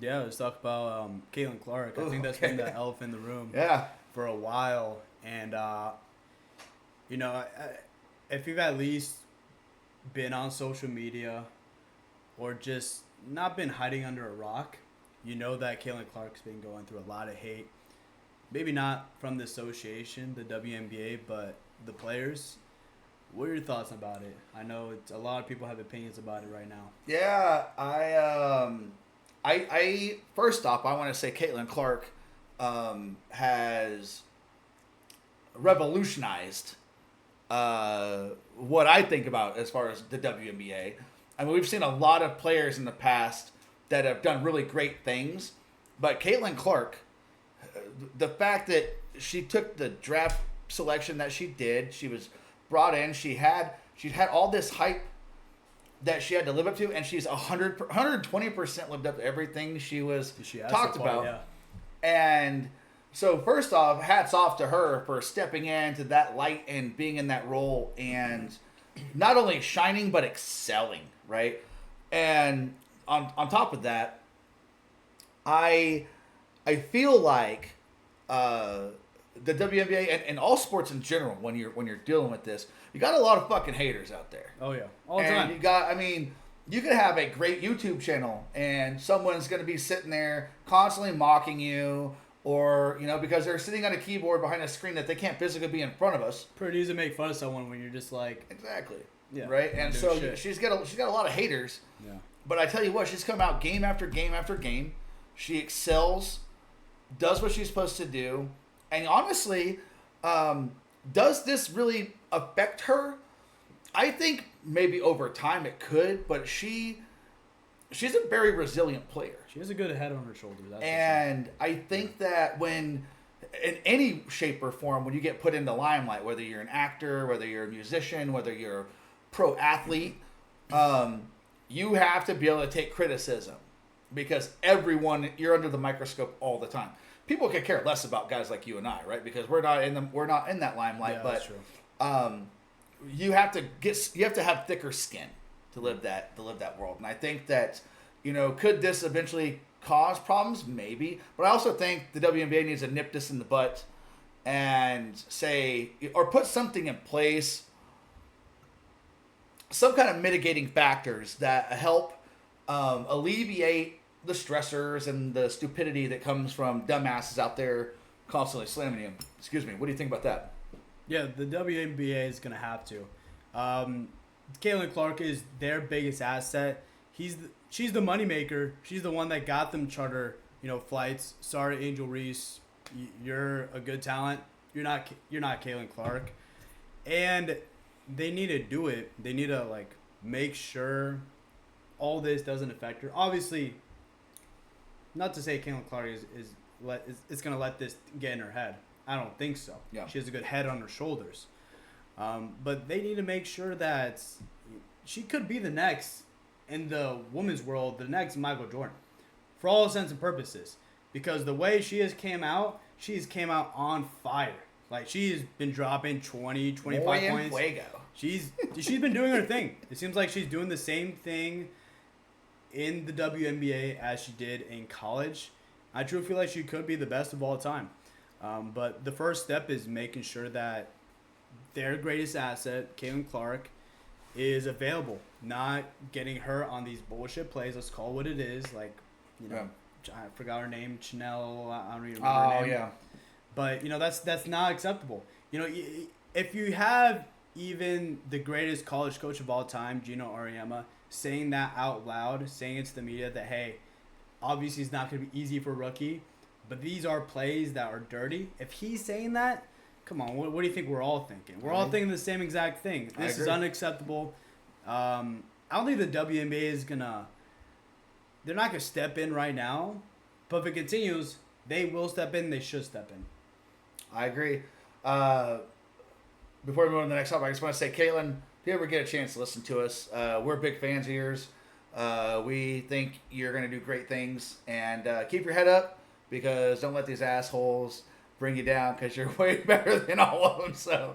Yeah, let's talk about Caitlin Clark. I think that's been the elephant in the room Yeah. for a while. And, you know, if you've at least been on social media or just not been hiding under a rock, you know that Caitlin Clark's been going through a lot of hate. Maybe not from the association, the WNBA, but the players. What are your thoughts about it? I know a lot of people have opinions about it right now. Yeah, I first off, I want to say Caitlin Clark has revolutionized what I think about as far as the WNBA. I mean, we've seen a lot of players in the past that have done really great things, but Caitlin Clark, the fact that she took the draft selection that she did, she was brought in, she'd had all this hype that she had to live up to, and she's 120% lived up to everything she was talked about. Yeah. And so, first off, hats off to her for stepping into that light and being in that role and not only shining but excelling, right? And on top of that, I feel like the WNBA and all sports in general, when you're dealing with this, you got a lot of fucking haters out there. Oh yeah, all the And time. you could have a great YouTube channel and someone's going to be sitting there constantly mocking you, or because they're sitting on a keyboard behind a screen that they can't physically be in front of us. Pretty easy to make fun of someone when you're just like, Exactly. yeah, Right. And so shit. she's got a lot of haters. Yeah. But I tell you what, she's come out game after game after game. She excels, does what she's supposed to do, and honestly, does this really affect her? I think maybe over time it could, but she's a very resilient player. She has a good head on her shoulders. That's And I think that when, in any shape or form, when you get put in the limelight, whether you're an actor, whether you're a musician, whether you're a pro athlete, you have to be able to take criticism, because you're under the microscope all the time. People could care less about guys like you and I, right? Because we're not in that limelight. Yeah, but that's true. you have to have thicker skin to live that world. And I think that, could this eventually cause problems? Maybe. But I also think the WNBA needs to nip this in the butt and say, or put something in place, some kind of mitigating factors that help alleviate the stressors and the stupidity that comes from dumbasses out there constantly slamming you. Excuse me. What do you think about that? Yeah, the WNBA is gonna have to. Caitlin Clark is their biggest asset. She's the moneymaker. She's the one that got them charter, flights. Sorry, Angel Reese, you're a good talent. You're not Caitlin Clark, and they need to do it. They need to make sure all this doesn't affect her. Obviously, not to say Caitlin Clark is gonna let this get in her head. I don't think so. Yeah. She has a good head on her shoulders. But they need to make sure that she could be the next, in the women's world, the next Michael Jordan. For all intents and purposes. Because the way she has came out on fire. Like, she's been dropping 20, 25 points. Fuego. She's been doing her thing. It seems like she's doing the same thing in the WNBA as she did in college. I truly feel like she could be the best of all time. But the first step is making sure that their greatest asset, Caitlin Clark, is available. Not getting her on these bullshit plays. Let's call it what it is. I forgot her name. Chanel. I don't even remember her name. Oh, yeah. But, that's not acceptable. If you have even the greatest college coach of all time, Gino Auriemma, saying that out loud, saying it to the media that, hey, obviously it's not going to be easy for a rookie, but these are plays that are dirty. If he's saying that, come on, what do you think we're all thinking? We're all thinking the same exact thing. This is unacceptable. I don't think the WNBA is going to... They're not going to step in right now, but if it continues, they will step in. They should step in. I agree. Before we move on to the next topic, I just want to say, Caitlin, if you ever get a chance to listen to us, we're big fans of yours. We think you're going to do great things. And keep your head up, because don't let these assholes bring you down, because you're way better than all of them. So